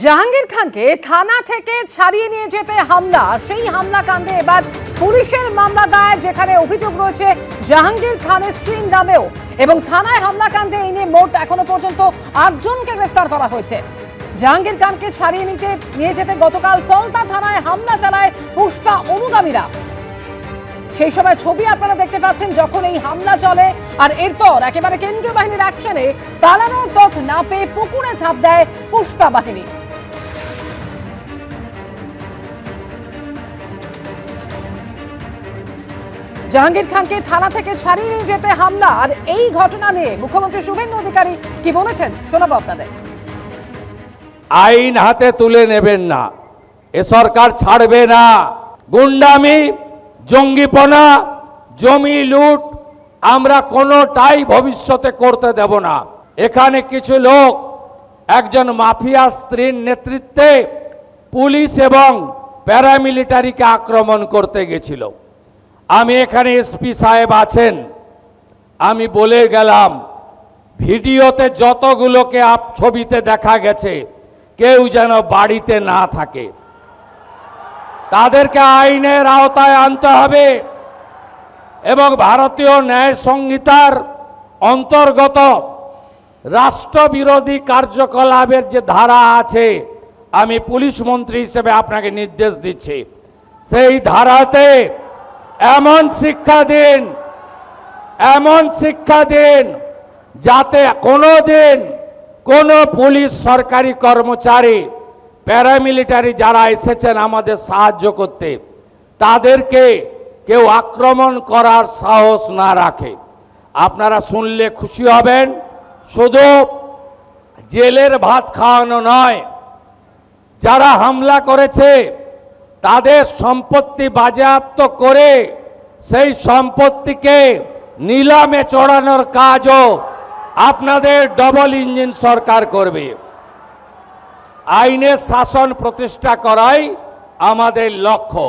জাহাঙ্গীর খানকে থানা থেকে ছাড়িয়ে নিয়ে যেতে হামলা, সেই হামলা কাণ্ডে এবার পুলিশের মামলা দায়ের, যেখানে অভিযোগ রয়েছে জাহাঙ্গীর খানের স্ত্রীর নামেও, এবং থানায় হামলা কাণ্ডে এই নিয়ে মোট এখনো পর্যন্ত 8 জনকে গ্রেফতার করা হয়েছে। জাহাঙ্গীর খানকে ছাড়িয়ে নিয়ে যেতে গতকাল ফলতা থানায় হামলা চালায় পুষ্পা অনুগামীরা। সেই সময় ছবি আপনারা দেখতে পাচ্ছেন যখন এই হামলা চলে, আর এরপর একেবারে কেন্দ্রীয় বাহিনীর অ্যাকশনে পালানোর পথ না পেয়ে পুকুরে ঝাঁপ দেয় পুষ্পা বাহিনী। জাহাঙ্গীর খানকে থানা থেকে ছাড়িয়ে নিয়ে যেতে হামলা, আর এই ঘটনা নিয়ে মুখ্যমন্ত্রী শুভেন্দু অধিকারী কি বলেছেন শোনাবো আপনাদের। আইন হাতে তুলে নেবেন না, এ সরকার ছাড়বে না। গুন্ডামি, জঙ্গিপনা, জমি লুট আমরা কোনোটাই ভবিষ্যতে করতে দেব না। এখানে কিছু লোক একজন মাফিয়া স্ত্রীর নেতৃত্বে পুলিশ এবং প্যারামিলিটারিকে আক্রমণ করতে গেছিল। আমি এখানে এসপি সাহেব আছেন, আমি বলে গেলাম ভিডিওতে যতগুলোকে ছবিতে দেখা গেছে কেউ যেন বাড়িতে না থাকে, তাদেরকে আইনের আওতায় আনতে হবে এবং ভারতীয় ন্যায় সংহিতার অন্তর্গত রাষ্ট্রবিরোধী কার্যকলাপের যে ধারা আছে, আমি পুলিশ মন্ত্রী হিসেবে আপনাকে নির্দেশ দিচ্ছি, সেই ধারাতে এমন শিক্ষা দিন যাতে কোনোদিন কোনো পুলিশ সরকারি কর্মচারী, প্যারামিলিটারি যারা এসেছেন আমাদের সাহায্য করতে, তাদেরকে কেউ আক্রমণ করার সাহস না রাখে। আপনারা শুনলে খুশি হবেন, শুধু জেলের ভাত খাওয়ানো নয়, যারা হামলা করেছে তাদের সম্পত্তি বাজেয়াপ্ত করে সেই সম্পত্তিকে নিলামে চড়ানোর কাজও আপনাদের ডবল ইঞ্জিন সরকার করবে। আইনের শাসন প্রতিষ্ঠা করাই আমাদের লক্ষ্য।